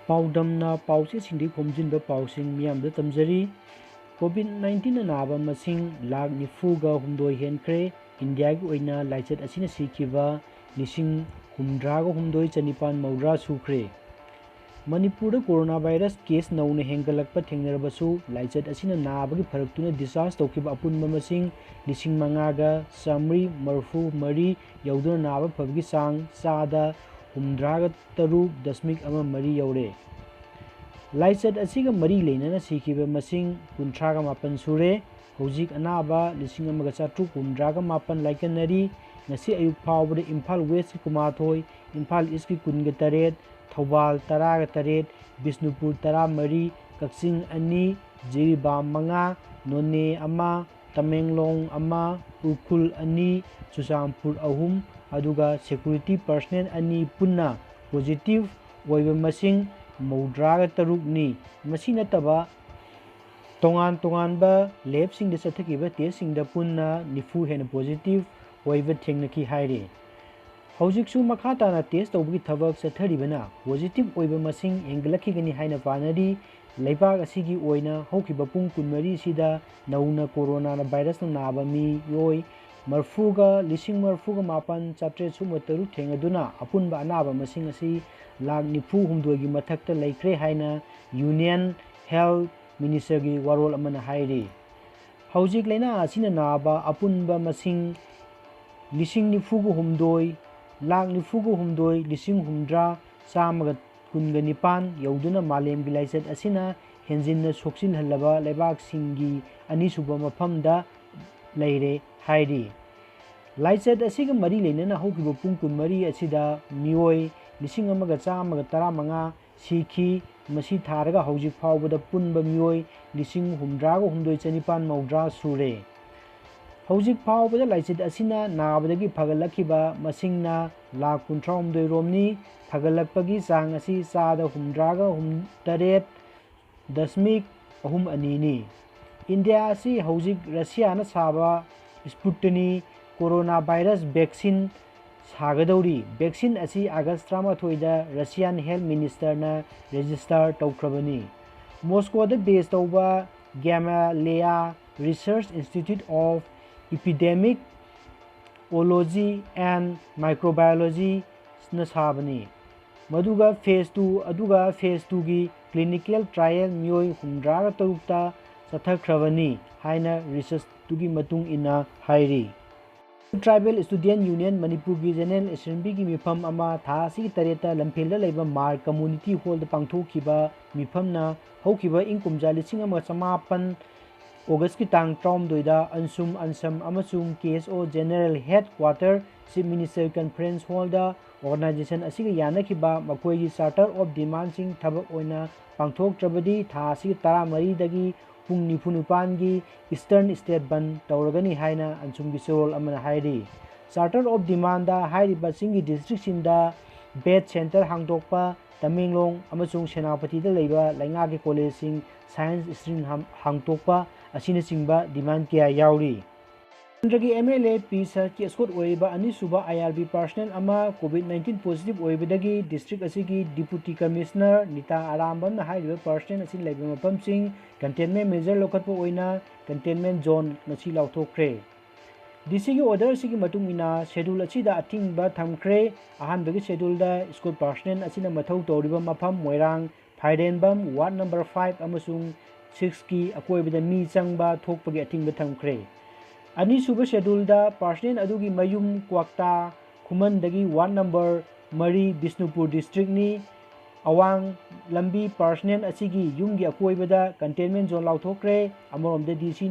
पाउदमना पाउचे सिंदी खोमजिनबा पाउसिंग मियामदा तमजरी कोविड-19 नाबा मसिंग lakh निफुगा हुमदोय हेनख्रे India की ओइना लाइचत असिना सिखिबा लिसिंग हुमद्रागा हुमदोय चनिपान मौद्रा सुख्रे Manipur corona virus case नौने हेंगलकपा थेंगनरबसु लाइचत असिना नाबगी फरक्तुना डिस्चार्ज तौखिबा अपुनबा मसिंग लिसिंग मंगागा चामरी मरफु मरी यौदुना नाबा फबगी सांग चादा हुमद्रागा तरुक दशमिक अमा मरी यौरे लाइचत असिगा मरी लेनना सिखिबा मसिंग कुंथ्रागा मापन सुरे हौजिक अनाबा लिसिंग अमगा चाट्रुक हुमद्रागा मापन लाइकनरी ngasi ayuk phawbada imphal west ki kumathoi imphal east ki kunga taret thobal taraga taret bisnupur tara mari kaksing ani jiribam manga none ama tamenglong ama ukul ani chusampur ahum aduga security personnel ani punna positive oiba masing maudraga tarukni masi nataba tongan ba lab sing da sathakiba test sing da punna nifu hen positive ओइबा थेंगनकी हाइरे हौजिकसु मखाताना test तौबगी थबक सथरिबना positive ओइबा मसिंग हेंगलखिगनी हाइना पानरी लेबाग असिगी ओइना हौखिबा पुंग कुनमरी सिदा नौना कोरोना वायरस नाबा मी योय मरफुगा लिसिंग मरफुगा मापन चात्रे सुमतरु थेंगदुना अपुनबा अनाबा मसिंग असि लाख निफु हुमदोगी मथक्ता लेख्रे हाइना यूनियन हेल्थ मिनिस्टरगी वारोल अमना हाइरे हौजिक लेना असिना नाबा अपुनबा मसिंग लिसिंग निफुगु हुमदोय लाख निफुगु हुमदोय लिसिंग हुमद्रा चामगा कुनगा निपान यौदुना मालेमगी लाइचत असिना हेंजिनना सोक्सिन हल्लबा लेबाक सिंगी अनिसुबा मफमदा लेरे हाइरी लाइचत असिगा मरी लेनना हौकिबा पुंग कुनमरी असिदा मियोय लिसिंग अमगा चामगा तरामंगा सिखी मसी थारगा हौजिक फावबदा पुनबा मियोय लिसिंग हुमद्रागा हुमदोय चनिपान मौद्रा सुरे हौजिक फावबदा लाइचत असिना नाबदगी फगलखिबा मसिंगना लाख कुंथ्रा हुमदोय रोमनी फगलकपगी चांग असि चादा हुमद्रागा हुमतरेत दशमिक अहुम अनीनी इंडिया असि हौजिक रशियाना साबा स्पुटनी कोरोना वायरस वैक्सीन सागदौरी वैक्सीन असि अगस्त 13 दा रशियन हेल्थ मिनिस्टरना रजिस्टर तौख्रबनी मॉस्कोदा बेस तौबा Gamaleya research institute of epidemiology and microbiology साबनी मदुगा फेज 2 की क्लिनिकल ट्रायल मियोय हुमद्रागा तरुक्ता चथख्रबनी हाइना रिसर्च तुगी मतुंग इना हाइरी ट्राइबल स्टूडेंट यूनियन मणिपुर की जनरल असेंबली की मिफम अमा था सी तरेता लंफेलदा लेबा मार्क कम्युनिटी हॉल दा पांगथोखिबा मिफमना हौखिबा इंकुमजा लिसिंग अमा समापन अगस्त की तांग 12 दा अंसुम अंसम अमसुम KSO general headquarters chief minister conference hall दा ऑर्गेनाइजेशन असिगा यानखिबा मखोयगी चार्टर ऑफ डिमांड सिंग थबक ओइना पांगथोक्त्रबदी था असि 13 दगी पुंग निफुनुपान की ईस्टर्न स्टेट बन तौरगनी हाइना अंसुम की soul Amna हाइरी charter of demand दा हाइरिबा सिंगी डिस्ट्रिक्ट सिंदा बेड सेंटर हांगदोकपा तमेंगलोंग अमसुंग सेनापति दा लेबा लैंगा के कॉलेज सिंग साइंस स्ट्रीम हांगदोकपा असिना चिंबा डिमांड किया याउरी केंद्र MLA पीसा की स्कोट ओइबा अनिसुबा IRB पर्सनल अमा कोविड-19 पॉजिटिव ओइबदगी डिस्ट्रिक्ट असिगी डिप्यूटी कमिश्नर नीता आरामबम हाइरिबा पर्सनल असिन लेबा मफमसिंग कंटेनमेंट मेजर लोखतपा ओइना कंटेनमेंट जोन नसी लाउथोख्रे DC की ऑर्डर असिगी मतुंगिना शेड्यूल असिदा अथिंगबा थमख्रे अहानबगी शेड्यूल दा स्कोट पर्सनल असिना मथौ तौरिबा मफम मोइरांग फाइरेनबम वार्ड नंबर 5 अमसुंग 6 की अकोइबदा मी चंगबा थोकपगी अथिंगबा थमख्रे अनिसुबा शेड्यूल दा पर्सनल अदुगी मयुम क्वाक्ता खुमनदगी वार्ड नंबर 3 बिष्णुपुर डिस्ट्रिक्ट नि अवांग लंबी पर्सनल असिगी युमगी अकोइबदा कंटेनमेंट जोन लाउथोख्रे अमरोमदा DC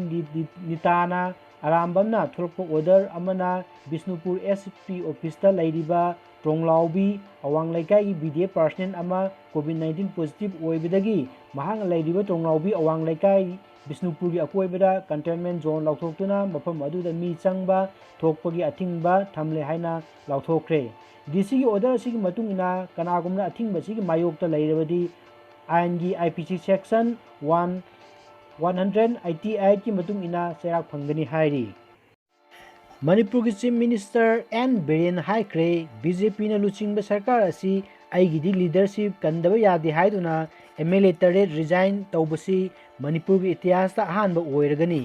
निताना अरामबमना थोरपो ऑर्डर अमना बिष्णुपुर SP ऑफिस ता लैरिबा ट्रोंगलाउबी अवांग लैकाई BDF पर्सनल अमा कोविड-19 पॉजिटिव ओइबदगी महांग लैरिबा ट्रोंगलाउबी अवांग लैकाई बिष्णुपुर की अकोइबदा कंटेनमेंट जोन लाउथोक्तुना मफम अदुदा मी चंगबा थोकपगी अथिंगबा थमले हाइना लाउथोख्रे DC की ऑर्डर असिगी मतुंगिना कनागुमना अथिंगबा सिगी मायोक्ता लैरबदी आयन की IPC सेक्शन 188 की मतुंगिना चेराक फंगनी हाइरी मणिपुर की चीफ मिनिस्टर एन बीरेन हाइख्रे बीजेपी ना लुचिंग सरकार असी ꯑꯩꯒꯤꯗꯤ ꯂꯤꯗꯔꯁꯤꯞ ꯀꯟꯗꯕ ꯌꯥꯗꯦ ꯍꯥꯏꯗꯨꯅ MLA 8 ꯔꯤꯖꯥꯏꯟ ꯇꯧꯕꯁꯤ ꯃꯅꯤꯄꯨꯔꯒꯤ ꯏꯇꯤꯍꯥꯁꯇ ꯑꯍꯥꯟꯕ ꯑꯣꯏꯔꯒꯅꯤ꯫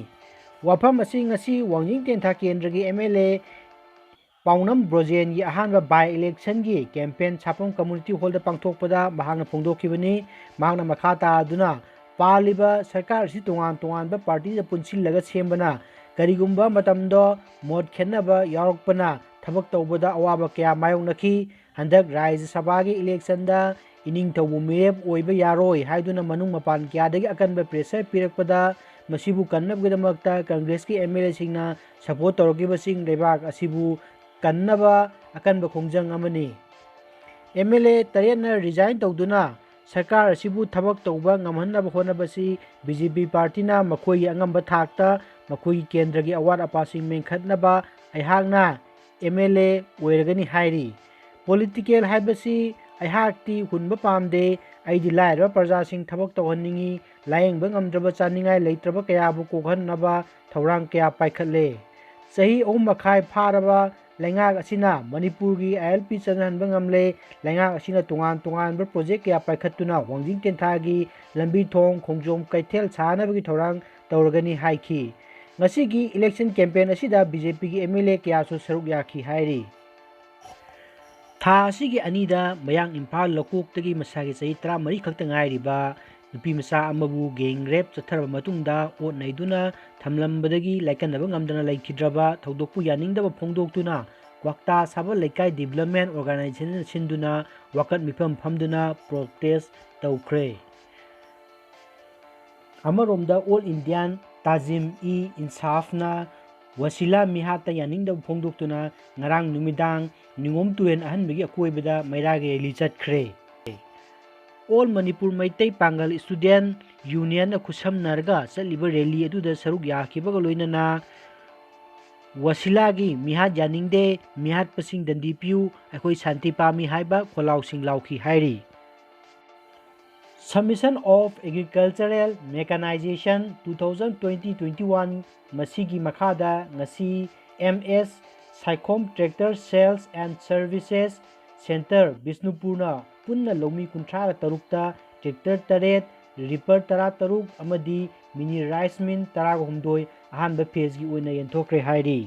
ꯋꯥꯐꯝ ꯑꯁꯤ ꯉꯁꯤ ꯋꯥꯡꯖꯤꯡ ꯇꯦꯟꯊꯥ ꯀꯦꯟꯗ꯭ꯔꯒꯤ MLA ꯄꯥꯎꯅꯝ ꯕ꯭ꯔꯣꯖꯦꯟꯒꯤ ꯑꯍꯥꯟꯕ ꯕꯥꯏ ꯏꯂꯦꯛꯁꯟꯒꯤ ꯀꯦꯝꯄꯦꯟ ꯁꯥꯐꯝ ꯀꯝꯃꯨꯅꯤꯇꯤ ꯍꯣꯜꯗ ꯄꯥꯡꯊꯣꯛꯄꯗ ꯃꯍꯥꯛꯅ ꯐꯣꯡꯗꯣꯛꯈꯤꯕꯅꯤ꯫ ꯃꯍꯥꯛꯅ ꯃꯈꯥ ꯇꯥꯗꯨꯅ ꯄꯥꯜꯂꯤꯕ ꯁꯔꯀꯥꯔ ꯑꯁꯤ ꯇꯣꯉꯥꯟꯕ ꯄꯥꯔꯇꯤꯗ ꯄꯨꯟꯁꯤꯜꯂꯒ ꯁꯦꯝꯕꯅ ꯀꯔꯤꯒꯨꯝꯕ ꯃꯇꯝꯗ ꯃꯣꯠ ꯈꯦꯠꯅꯕ ꯌꯥꯎꯔꯛꯄꯅ ꯊꯕꯛ ꯇꯧꯕꯗ ꯑꯋꯥꯕ ꯀꯌꯥ ꯃꯥꯌꯣꯛꯅꯈꯤ꯫ ꯍꯟꯗꯛ ꯔꯥꯖ꯭ꯌ ꯁꯚꯥꯒꯤ ꯏꯂꯦꯛꯁꯟꯗ ꯏꯅꯤꯡꯊꯧꯕ ꯃꯤꯔꯦꯞ ꯑꯣꯏꯕ ꯌꯥꯔꯣꯏ ꯍꯥꯏꯗꯨꯅ ꯃꯅꯨꯡ ꯃꯄꯥꯟ ꯀꯌꯥꯗꯒꯤ ꯑꯀꯟꯕ ꯄ꯭ꯔꯦꯁꯔ ꯄꯤꯔꯛꯄꯗ ꯃꯁꯤꯕꯨ ꯀꯟꯅꯕꯒꯤꯗꯃꯛꯇ ꯀꯪꯒ꯭ꯔꯦꯁꯀꯤ MLAꯁꯤꯡꯅ ꯁꯄꯣꯔꯠ ꯇꯧꯔꯛꯈꯤꯕꯁꯤꯡ ꯂꯩꯕꯥꯛ ꯑꯁꯤꯕꯨ ꯀꯟꯅꯕ ꯑꯀꯟꯕ ꯈꯣꯡꯖꯪ ꯑꯃꯅꯤ꯫ MLA 8ꯅ ꯔꯤꯖꯥꯏꯟ ꯇꯧꯗꯨꯅ ꯁꯔꯀꯥꯔ ꯑꯁꯤꯕꯨ ꯊꯕꯛ ꯇꯧꯕ ꯉꯝꯍꯟꯅꯕ ꯍꯣꯠꯅꯕꯁꯤ BJP ꯄꯥꯔꯇꯤꯅ ꯃꯈꯣꯏꯒꯤ ꯑꯉꯝꯕ ꯊꯥꯛꯇ ꯃꯈꯣꯏꯒꯤ ꯀꯦꯟꯗ꯭ꯔꯒꯤ ꯑꯋꯥꯠ ꯑꯄꯥꯁꯤꯡ ꯃꯦꯟꯈꯠꯅꯕ ꯑꯩꯍꯥꯛꯅ MLA ꯑꯣꯏꯔꯒꯅꯤ ꯍꯥꯏꯔꯤ꯫ ꯄꯣꯂꯤꯇꯤꯀꯦꯜ ꯍꯥꯏꯕꯁꯤ ꯑꯩꯍꯥꯛꯇꯤ ꯍꯨꯟꯕ ꯄꯥꯝꯗꯦ꯫ ꯑꯩꯗꯤ ꯂꯥꯏꯔꯕ ꯄ꯭ꯔꯖꯥꯁꯤꯡ ꯊꯕꯛ ꯇꯧꯍꯟꯅꯤꯡꯏ꯫ ꯂꯥꯌꯦꯡꯕ ꯉꯝꯗ꯭ꯔꯕ ꯆꯥꯅꯤꯡꯉꯥꯏ ꯂꯩꯇ꯭ꯔꯕ ꯀꯌꯥꯕꯨ ꯀꯣꯛꯍꯟꯅꯕ ꯊꯧꯔꯥꯡꯀꯌꯥ ꯄꯥꯏꯈꯠꯂꯦ꯫ ꯆꯍꯤ 3.5 ꯐꯥꯔꯕ ꯂꯩꯉꯥꯛ ꯑꯁꯤꯅ ꯃꯅꯤꯄꯨꯔꯒꯤ ILP ꯆꯠꯅꯍꯟꯕ ꯉꯝꯂꯦ꯫ ꯂꯩꯉꯥꯛ ꯑꯁꯤꯅ ꯇꯣꯉꯥꯟꯕ ꯄ꯭ꯔꯣꯖꯦꯛ ꯀꯌꯥ ꯄꯥꯏꯈꯠꯇꯨꯅ ꯋꯥꯡꯖꯤꯡ ꯇꯦꯟꯊꯥꯒꯤ ꯂꯝꯕꯤ ꯊꯣꯡ ꯈꯣꯡꯖꯣꯝ ꯀꯩꯊꯦꯜ ꯁꯥꯅꯕꯒꯤ ꯊꯧꯔꯥꯡ ꯇꯧꯔꯒꯅꯤ ꯍꯥꯏꯈꯤ꯫ ꯉꯁꯤꯒꯤ ꯏꯂꯦꯛꯁꯟ ꯀꯦꯝꯄꯦꯟ ꯑꯁꯤꯗ BJPꯒꯤ MLA ꯀꯌꯥꯁꯨ ꯁꯔꯨꯛ ꯌꯥꯈꯤ ꯍꯥꯏꯔꯤ꯫ ꯊꯥ ꯑꯁꯤꯒꯤ 2ꯗ ꯃꯌꯥꯡ ꯏꯝꯐꯥꯜ ꯂꯧꯀꯣꯛꯇꯒꯤ ꯃꯁꯥꯒꯤ ꯆꯍꯤ 14 ꯈꯛꯇ ꯉꯥꯏꯔꯤꯕ ꯅꯨꯄꯤꯃꯆꯥ ꯑꯃꯕꯨ ꯒꯦꯡ ꯔꯦꯞ ꯆꯠꯊꯔꯕ ꯃꯇꯨꯡꯗ ꯑꯣꯠ ꯅꯩꯗꯨꯅ ꯊꯝꯂꯝꯕꯗꯒꯤ ꯂꯥꯏꯀꯟꯅꯕ ꯉꯝꯗꯅ ꯂꯩꯈꯤꯗ꯭ꯔꯕ ꯊꯧꯗꯣꯛꯄꯨ ꯌꯥꯅꯤꯡꯗꯕ ꯐꯣꯡꯗꯣꯛꯇꯨꯅ ꯀ꯭ꯋꯥꯛꯇꯥ ꯁꯥꯕ ꯂꯩꯀꯥꯏ ꯗꯤꯕꯦꯂꯞꯃꯦꯟ ꯑꯣꯔꯒꯅꯥꯏꯖꯦꯁꯟꯅ ꯁꯤꯟꯗꯨꯅ ꯋꯥꯀꯠ ꯃꯤꯐꯝ ꯐꯝꯗꯨꯅ ꯄ꯭ꯔꯣꯇꯦꯁ ꯇꯧꯈ꯭ꯔꯦ꯫ ꯑꯃꯔꯣꯝꯗ ꯑꯣꯜ ꯏꯟꯗꯤꯌꯥꯟ ꯇꯥꯖꯤꯝ-ꯏ-ꯏꯟꯁꯥꯐꯅ ꯋꯁꯤꯂꯥ ꯃꯤꯍꯥꯠꯇ ꯌꯥꯅꯤꯡꯗꯕ ꯐꯣꯡꯗꯣꯛꯇꯨꯅ ꯉꯔꯥꯡ ꯅꯨꯃꯤꯗꯥꯡ ꯅꯤꯉꯣꯝ ꯇꯨꯔꯦꯜ ꯑꯍꯟꯕꯒꯤ ꯑꯀꯣꯏꯕꯗ ꯃꯩꯔꯥꯒꯤ ꯔꯦꯂꯤ ꯆꯠꯈ꯭ꯔꯦ꯫ ꯑꯣꯜ ꯃꯅꯤꯄꯨꯔ ꯃꯩꯇꯩ ꯄꯥꯡꯒꯜ ꯁ꯭ꯇꯨꯗꯦꯟꯠ ꯌꯨꯅꯤꯌꯟꯅ ꯈꯨꯠꯁꯝꯅꯔꯒ ꯆꯠꯂꯤꯕ ꯔꯦꯂꯤ ꯑꯗꯨꯗ ꯁꯔꯨꯛ ꯌꯥꯈꯤꯕꯒ ꯂꯣꯏꯅꯅ ꯋꯁꯤꯂꯥꯒꯤ ꯃꯤꯍꯥꯠ ꯌꯥꯅꯤꯡꯗꯦ, ꯃꯤꯍꯥꯠꯄꯁꯤꯡ ꯗꯟꯗꯤ ꯄꯤꯌꯨ, ꯑꯩꯈꯣꯏ ꯁꯥꯟꯇꯤ ꯄꯥꯝꯃꯤ ꯍꯥꯏꯕ ꯈꯣꯜꯂꯥꯎꯁꯤꯡ ꯂꯥꯎꯈꯤ ꯍꯥꯏꯔꯤ꯫ ꯁꯕꯃꯤꯁꯟ ꯑꯣꯐ ꯑꯦꯒ꯭ꯔꯤꯀꯜꯆꯔꯦꯜ ꯃꯦꯀꯥꯅꯥꯏꯖꯦꯁꯟ 2020-21 ꯃꯁꯤꯒꯤ ꯃꯈꯥꯗ ꯉꯁꯤ MS Saikhom tractor sales and services centre ꯕꯤꯁꯅꯨꯄꯨꯔꯅ ꯄꯨꯟꯅ ꯂꯧꯃꯤ 33ꯇ ꯇ꯭ꯔꯦꯛꯇꯔ 8, ꯔꯤꯄꯔ 13 ꯑꯃꯗꯤ ꯃꯤꯅꯤ ꯔꯥꯏꯁ ꯃꯤꯜ 13 ꯑꯍꯥꯟꯕ ꯐꯦꯖꯒꯤ ꯑꯣꯏꯅ ꯌꯦꯟꯊꯣꯛꯈ꯭ꯔꯦ ꯍꯥꯏꯔꯤ꯫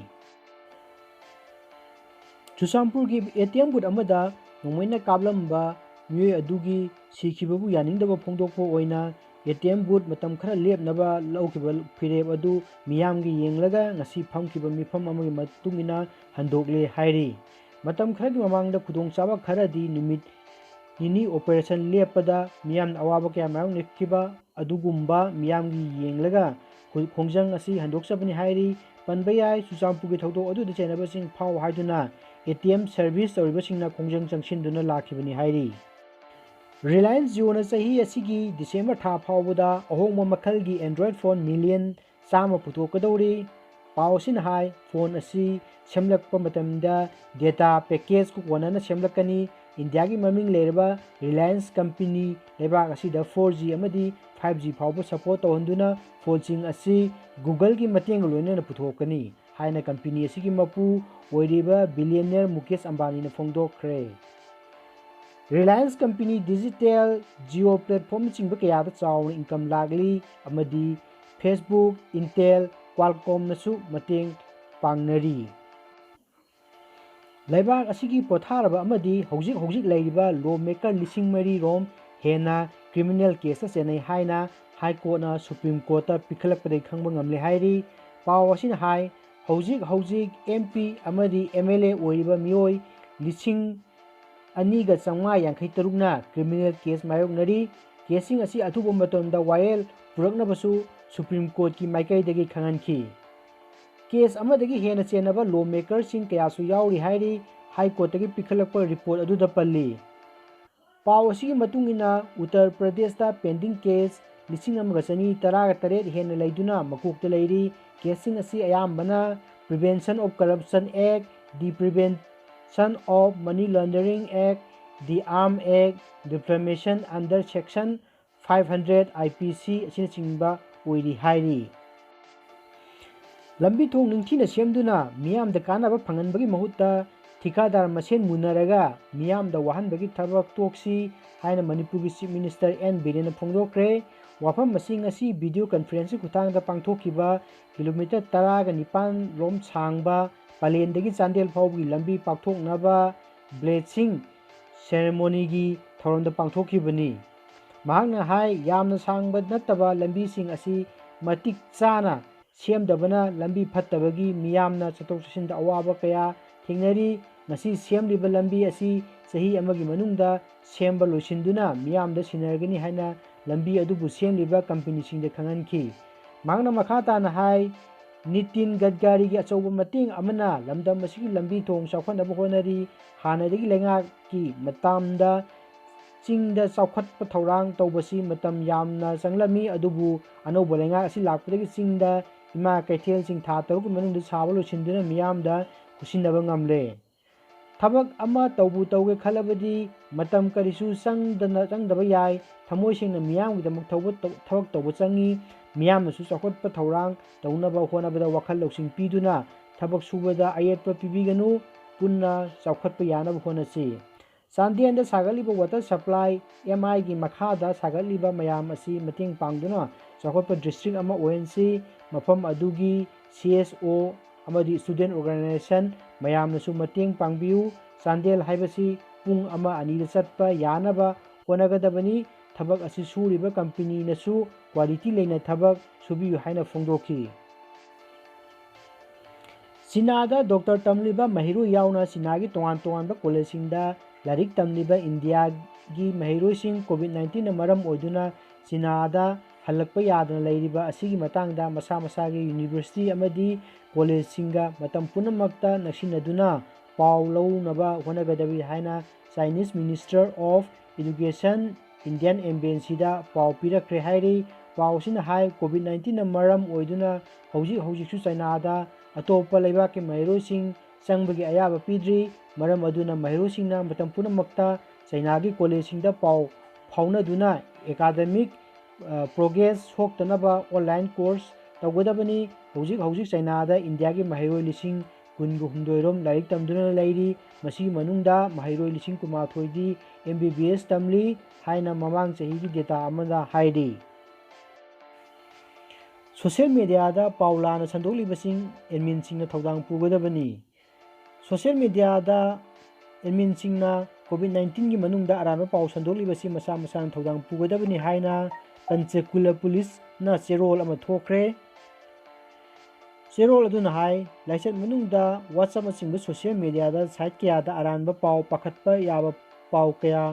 ꯆꯨꯔꯆꯥꯟꯄꯨꯔꯒꯤ ATM ꯕꯨꯠ ꯑꯃꯗ ꯅꯣꯡꯃꯩꯅ ꯀꯥꯞꯂꯝꯕ ꯃꯤꯑꯣꯏ ꯑꯗꯨꯒꯤ ꯁꯤꯈꯤꯕꯕꯨ ꯌꯥꯅꯤꯡꯗꯕ ꯐꯣꯡꯗꯣꯛꯄ ꯑꯣꯏꯅ ATM ꯕꯨꯠ ꯃꯇꯝ ꯈꯔ ꯂꯦꯞꯅꯕ ꯂꯧꯈꯤꯕ ꯐꯤꯔꯦꯞ ꯑꯗꯨ ꯃꯤꯌꯥꯝꯒꯤ ꯌꯦꯡꯂꯒ ꯉꯁꯤ ꯐꯝꯈꯤꯕ ꯃꯤꯐꯝ ꯑꯃꯒꯤ ꯃꯇꯨꯡꯏꯟꯅ ꯍꯟꯗꯣꯛꯂꯦ ꯍꯥꯏꯔꯤ꯫ ꯃꯇꯝ ꯈꯔꯒꯤ ꯃꯃꯥꯡꯗ ꯈꯨꯗꯣꯡꯆꯥꯕ ꯈꯔꯗꯤ ꯅꯨꯃꯤꯠ ꯅꯤꯅꯤ ꯑꯣꯄꯔꯦꯁꯟ ꯂꯦꯞꯄꯗ ꯃꯤꯌꯥꯝꯅ ꯑꯋꯥꯕ ꯀꯌꯥ ꯃꯥꯌꯣꯛꯅꯈꯤꯕ ꯑꯗꯨꯒꯨꯝꯕ ꯃꯤꯌꯥꯝꯒꯤ ꯌꯦꯡꯂꯒ ꯈꯣꯡꯖꯪ ꯑꯁꯤ ꯍꯟꯗꯣꯛꯆꯕꯅꯤ ꯍꯥꯏꯔꯤ꯫ ꯄꯟꯕ ꯌꯥꯏ ꯆꯨꯔꯆꯥꯟꯄꯨꯔꯒꯤ ꯊꯧꯗꯣꯛ ꯑꯗꯨꯗ ꯆꯩꯅꯕꯁꯤꯡ ꯐꯥꯎ ꯍꯥꯏꯗꯨꯅ ATM ꯁꯔꯚꯤꯁ ꯇꯧꯔꯤꯕꯁꯤꯡꯅ ꯈꯣꯡꯖꯪ ꯆꯪꯁꯤꯟꯗꯨꯅ ꯂꯥꯛꯈꯤꯕꯅꯤ ꯍꯥꯏꯔꯤ꯫ ꯔꯤꯂꯥꯌꯟꯁ ꯖꯤꯑꯣꯅ ꯆꯍꯤ ꯑꯁꯤꯒꯤ ꯗꯤꯁꯦꯝꯕꯔ ꯊꯥ ꯐꯥꯎꯕꯗ ꯑꯍꯣꯡꯕ ꯃꯈꯜꯒꯤ ꯑꯦꯟꯗ꯭ꯔꯣꯏꯗ ꯐꯣꯟ ꯃꯤꯂꯤꯌꯟ 100 ꯄꯨꯊꯣꯛꯀꯗꯧꯔꯤ꯫ ꯄꯥꯎ ꯑꯁꯤꯅ ꯍꯥꯏ ꯐꯣꯟ ꯑꯁꯤ ꯁꯦꯝꯂꯛꯄ ꯃꯇꯝꯗ ꯗꯦꯇꯥ ꯄꯦꯀꯦꯖ ꯀꯣꯟꯅꯅ ꯁꯦꯝꯂꯛꯀꯅꯤ꯫ ꯏꯟꯗꯤꯌꯥꯒꯤ ꯃꯃꯤꯡ ꯂꯩꯔꯕ ꯔꯤꯂꯥꯌꯟꯁ ꯀꯝꯄꯦꯅꯤ ꯂꯩꯕꯥꯛ ꯑꯁꯤꯗ 4G ꯑꯃꯗꯤ 5G ꯐꯥꯎꯕ ꯁꯄꯣꯔꯠ ꯇꯧꯍꯟꯗꯨꯅ ꯐꯣꯟꯁꯤꯡ ꯑꯁꯤ ꯒꯨꯒꯜꯒꯤ ꯃꯇꯦꯡꯒ ꯂꯣꯏꯅꯅ ꯄꯨꯊꯣꯛꯀꯅꯤ ꯍꯥꯏꯅ ꯀꯝꯄꯦꯅꯤ ꯑꯁꯤꯒꯤ ꯃꯄꯨ ꯑꯣꯏꯔꯤꯕ ꯕꯤꯂꯤꯌꯅꯤꯌꯔ ꯃꯨꯀꯦꯁ ꯑꯝꯕꯥꯅꯤꯅ ꯐꯣꯡꯗꯣꯛꯈ꯭ꯔꯦ꯫ ꯔꯤꯂꯥꯌꯟꯁ ꯀꯝꯄꯦꯅꯤ ꯗꯤꯖꯤꯇꯦꯜ, ꯖꯤꯑꯣ ꯄ꯭ꯂꯦꯠꯐꯣꯔꯝꯅꯆꯤꯡꯕ ꯀꯌꯥꯗ ꯆꯥꯎꯅ ꯏꯟꯀꯝ ꯂꯥꯛꯂꯤ ꯑꯃꯗꯤ ꯐꯦꯁꯕꯨꯛ, ꯏꯟꯇꯦꯜ, ꯀ꯭ꯋꯥꯜꯀꯣꯝꯅꯁꯨ ꯃꯇꯦꯡ ꯄꯥꯡꯅꯔꯤ꯫ ꯂꯩꯕꯥꯛ ꯑꯁꯤꯒꯤ ꯄꯣꯠꯊꯥꯔꯕ ꯑꯃꯗꯤ ꯍꯧꯖꯤꯛ ꯂꯩꯔꯤꯕ ꯂꯣ ꯃꯦꯀꯔ 3,000 ꯔꯣꯝ ꯍꯦꯟꯅ ꯀ꯭ꯔꯤꯃꯤꯅꯦꯜ ꯀꯦꯁꯇ ꯆꯦꯟꯅꯩ ꯍꯥꯏꯅ ꯍꯥꯏ ꯀꯣꯔꯠꯅ ꯁꯨꯄ꯭ꯔꯤꯝ ꯀꯣꯔꯠꯇ ꯄꯤꯈꯠꯂꯛꯄꯗꯒꯤ ꯈꯪꯕ ꯉꯝꯂꯦ ꯍꯥꯏꯔꯤ꯫ ꯄꯥꯎ ꯑꯁꯤꯅ ꯍꯥꯏ ꯍꯧꯖꯤꯛ MP ꯑꯃꯗꯤ MLA ꯑꯣꯏꯔꯤꯕ ꯃꯤꯑꯣꯏ 2,953ꯅ ꯀ꯭ꯔꯤꯃꯤꯅꯦꯜ ꯀꯦꯁ ꯃꯥꯌꯣꯛꯅꯔꯤ꯫ ꯀꯦꯁꯁꯤꯡ ꯑꯁꯤ ꯑꯊꯨꯕ ꯃꯇꯝꯗ ꯋꯥꯌꯦꯜ ꯄꯨꯔꯛꯅꯕꯁꯨ ꯁꯨꯄ꯭ꯔꯤꯝ ꯀꯣꯔꯠꯀꯤ ꯃꯥꯏꯀꯩꯗꯒꯤ ꯈꯪꯍꯟꯈꯤ꯫ ꯀꯦꯁ ꯑꯃꯗꯒꯤ ꯍꯦꯟꯅ ꯆꯦꯟꯅꯕ ꯂꯣ ꯃꯦꯀꯔꯁꯤꯡ ꯀꯌꯥꯁꯨ ꯌꯥꯎꯔꯤ ꯍꯥꯏꯔꯤ ꯍꯥꯏ ꯀꯣꯔꯠꯇꯒꯤ ꯄꯤꯈꯠꯂꯛꯄ ꯔꯤꯄꯣꯔꯠ ꯑꯗꯨꯗ ꯄꯜꯂꯤ꯫ ꯄꯥꯎ ꯑꯁꯤꯒꯤ ꯃꯇꯨꯡꯏꯟꯅ ꯎꯠꯇꯔ ꯄ꯭ꯔꯗꯦꯁꯇ ꯄꯦꯟꯗꯤꯡ ꯀꯦꯁ 1,118 ꯍꯦꯟꯅ ꯂꯩꯗꯨꯅ ꯃꯀꯣꯛꯇ ꯂꯩꯔꯤ꯫ ꯀꯦꯁꯁꯤꯡ ꯑꯁꯤ ꯑꯌꯥꯝꯕꯅ prevention of corruption act, the prevention of money laundering act, the arms act, defamation under section 500 IPC ꯑꯁꯤꯅꯆꯤꯡꯕ ꯑꯣꯏꯔꯤ ꯍꯥꯏꯔꯤ꯫ ꯂꯝꯕꯤ ꯊꯣꯡ ꯅꯤꯡꯊꯤꯅ ꯁꯦꯝꯗꯨꯅ ꯃꯤꯌꯥꯝꯗ ꯀꯥꯟꯅꯕ ꯐꯪꯍꯟꯕꯒꯤ ꯃꯍꯨꯠꯇ ठिकादार मसेन मुनरगा मियामदा वाहनबगी थबक तोक्सी हाइना मणिपुरगी चीफ मिनिस्टर एन बिरेन फोंदोक्रे वाफम मसिंग असी वीडियो कॉन्फ्रेंस खुतांगदा पांगथोखिबा किलोमीटर 19 लोम सांगबा पालेंदगी चांदेल फाउबगी लंबी पाक्थोकनाबा ब्लेसिंग सेरेमोनीगी थौरमदा पांगथोखिबनी महांगना हाय यामना सांगबा नत्तबा लंबीसिंग असी मतिक चाना सेमदबना लंबी फत्तबगी मियामना चतोक चसिंदा अवाबा कया थेंगनरी ngasi semliba lambi asi sahi amagi manungda semba loisinduna miyamda sinargani haina lambi adubu semliba company singda khanganki mangna makhata na hai nitin gadgari gi achauba mating amana lamdam masigi lambi thong chawkhan abu honari hanadagi lenga ki matamda chingda chawkhatpa thorang tawbasi matam yamna changlami adubu anoba lenga asi lakpadagi chingda ima kaithel sing tha taruk manungda chaba loisinduna miyamda kusinaba ngamle थबक अमा तौबु तौगे खलबदी मतम करिसु चंगदबा याय थमोय सेंगना मियामगिदमक थबक तौबु चंगी मियामनसु चौखटप थौरांग तौनबा होनबदा वखल लौसिंग पीदुना थबक सुबदा अयेटप पिबिगनु पुन्ना चौखटप यानब होनसी चांदेंदा सागलिबा water supply MI गी मखादा सागलिबा मयाम असी मतेंग पांगदुना चौखटप district अमा ओएनसी मफम अदुगी CSO अमदी student organisation मयामनसु मतेंग पांगबियु Chandel हाइबसी पुंग अमा अनीदा चटपा यानबा होनगदबनी थबक असि सुरिबा company नसु quality लेना थबक सुबियु हाइना फोंदोखि चिनादा डॉक्टर तमलिबा महिरु याउना चिनागी तोंगान तोंगानबा कॉलेजसिंगदा लारिक तमलिबा इंडिया गी महिरुसिंग कोविड-19 ना मरम ओइदुना चिनादा हलकपा यादना लैरिबा असिगी मतंगदा मसा मसागी यूनिवर्सिटी अमदी कॉलेज सिंगा मतम पुनमक्ता नक्सिनदुना पाउ लौनबा होनगदबी हाइना Chinese minister of education Indian एम्बेसीदा पाउ पिरक्रे हाइरी पाउसिना हाई कोविड-19 ना मरम ओइदुना हौजिक चाइनादा अतोपा लेबाके महिरोसिंग चंगबगी अयाबा पीद्री मरम अदुना महिरोसिंगना मतम पुनमक्ता चाइनागी कॉलेज सिंगदा पाउ फाउनदुना एकाडेमिक प्रोग्रेस सोक्तनबा ऑनलाइन कोर्स तौगदबनी हौजिक चाइनादा इंडिया की महिरोय लिसिंग कुनगु हुंदोइरोम लाइक तमदुना लैरी मसी मनुंगदा महिरोय लिसिंग कुमाथोइदी एमबीबीएस तमली हाइना ममांग चहीगी डेटा अमदा हाइडी सोशल मीडिया दा पाउलाना संदोलिबसिंग एडमिन सिंगना थौदांग पुगदबनी सोशल मीडिया दा एडमिन सिंगना कोविड-19 की मनुंगदा अरानबा पाउ संदोलिबसि मसा मसा थौदांग पुगदबनी हाइना पंचकुला पुलिस ना चेरोल अमा थोखरे चेरोल अदुना हाई लाइसेंस मनुंगदा व्हाट्सएप असिंग सोशल मीडिया दा साइट कयादा अरानबा पाउ पाखतपा याबा पाउ कया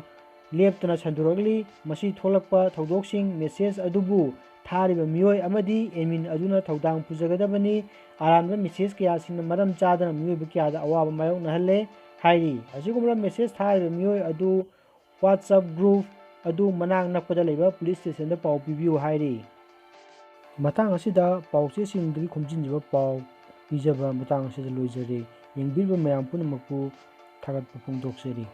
लेपतना संदुरगली मसी थोलकपा थौदोकसिंग मेसेज अदुबु थारिबा मियोय अमदी एडमिन अदुना थौदांग पुजगदबनी अरानबा मेसेज कया सिंग मरम चादना मियोय बक्यादा अवाबा मायोक नहले हाइरी असिगुमरा मेसेज थारिबा मियोय अदु व्हाट्सएप ग्रुप अदु मनांग नकपदा लेबा पुलिस स्टेशन दा पाउ पिबियु हाइरी मतंग असिदा पाउचे सिंगदगी खुमजिनजिबा पाउ पिजबा मतंग असिदा लोइजरे यंगबिरबा मयाम पुनमकु थागत फोंदोक्सरी।